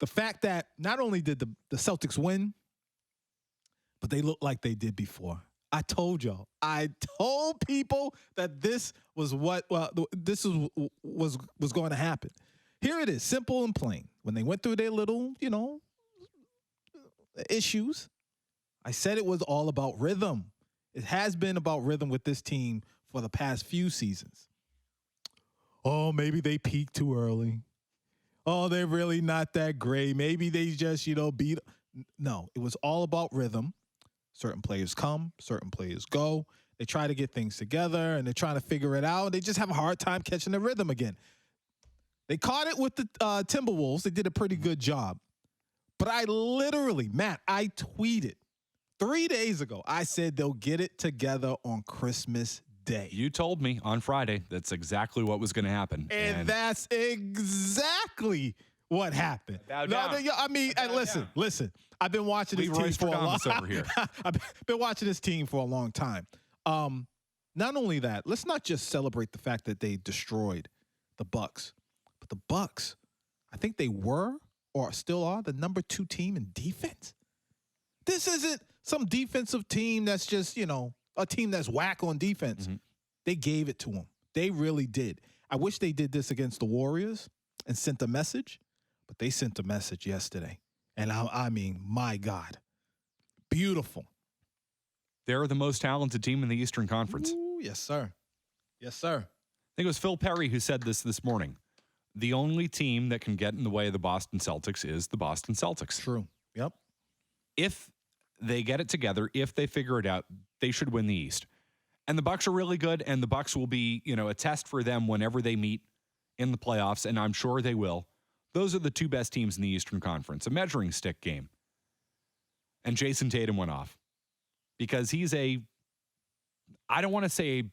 the fact that not only did the Celtics win, but they look like they did before. I told y'all. I told people that this was was going to happen. Here it is, simple and plain. When they went through their little, issues, I said it was all about rhythm. It has been about rhythm with this team for the past few seasons. Oh, maybe they peaked too early. Oh, they're really not that great. Maybe they just, beat. No, it was all about rhythm. Certain players come, certain players go. They try to get things together, and they're trying to figure it out. They just have a hard time catching the rhythm again. They caught it with the Timberwolves. They did a pretty good job. But I tweeted 3 days ago. I said they'll get it together on Christmas Day. You told me on Friday that's exactly what was going to happen. And that's exactly what happened. Listen. I've been watching this team for a long time. I've been watching this team for a long time. Not only that, let's not just celebrate the fact that they destroyed the Bucks, but the Bucks, I think they were or still are the number 2 team in defense. This isn't some defensive team that's just, a team that's whack on defense. Mm-hmm. They gave it to them. They really did. I wish they did this against the Warriors and sent a message, but they sent a message yesterday. And I mean, my God, beautiful. They're the most talented team in the Eastern Conference. Ooh, yes, sir. Yes, sir. I think it was Phil Perry who said this morning. The only team that can get in the way of the Boston Celtics is the Boston Celtics. True. Yep. If they get it together, if they figure it out, they should win the East. And the Bucks are really good, and the Bucks will be, a test for them whenever they meet in the playoffs, and I'm sure they will. Those are the 2 best teams in the Eastern Conference, a measuring stick game. And Jayson Tatum went off because he's I don't want to say a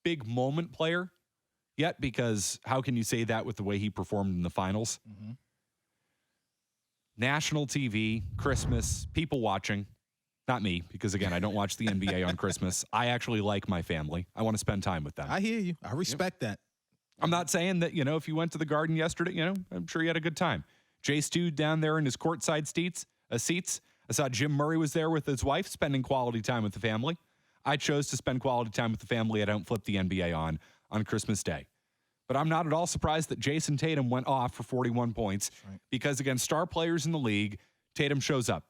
big moment player yet, because how can you say that with the way he performed in the finals? Mm-hmm. National TV, Christmas, people watching. Not me, because, again, I don't watch the NBA on Christmas. I actually like my family. I want to spend time with them. I hear you. I respect that. I'm not saying that, if you went to the Garden yesterday, I'm sure you had a good time. Jay Stu down there in his courtside seats. I saw Jim Murray was there with his wife, spending quality time with the family. I chose to spend quality time with the family. I don't flip the NBA on Christmas Day. But I'm not at all surprised that Jayson Tatum went off for 41 points because against star players in the league, Tatum shows up.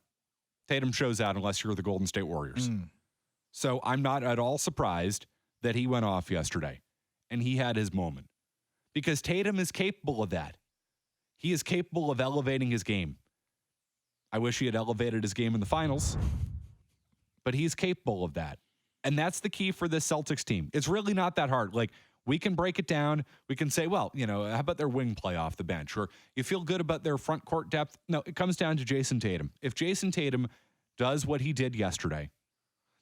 Tatum shows out unless you're the Golden State Warriors. So I'm not at all surprised that he went off yesterday and he had his moment because Tatum is capable of that. He is capable of elevating his game. I wish he had elevated his game in the finals, but he's capable of that. And that's the key for this Celtics team. It's really not that hard. Like, we can break it down. We can say, well, how about their wing play off the bench? Or you feel good about their front court depth. No, it comes down to Jayson Tatum. If Jayson Tatum does what he did yesterday,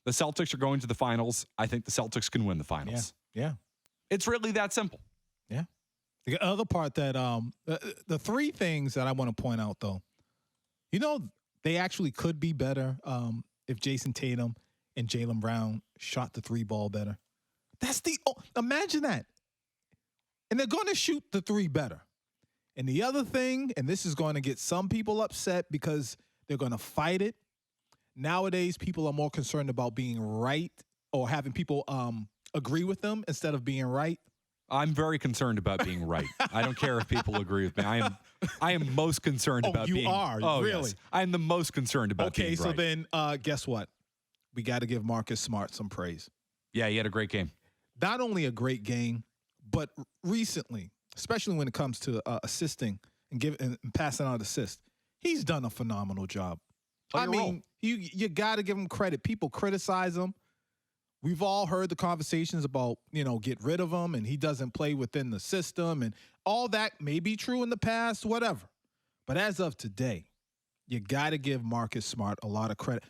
the Celtics are going to the finals. I think the Celtics can win the finals. Yeah. It's really that simple. Yeah. The other part that the 3 things that I want to point out, though, they actually could be better if Jayson Tatum and Jaylen Brown shot the 3 ball better. Imagine that. And they're going to shoot the 3 better. And the other thing, and this is going to get some people upset because they're going to fight it. Nowadays, people are more concerned about being right or having people agree with them instead of being right. I'm very concerned about being right. I don't care if people agree with me. I am most concerned about being. You are? Really? Yes. I'm the most concerned about being right. Okay, so then guess what? We got to give Marcus Smart some praise. Yeah, he had a great game. Not only a great game, but recently, especially when it comes to assisting and passing out assists, he's done a phenomenal job. You got to give him credit. People criticize him. We've all heard the conversations about, get rid of him and he doesn't play within the system and all that may be true in the past, whatever. But as of today, you got to give Marcus Smart a lot of credit.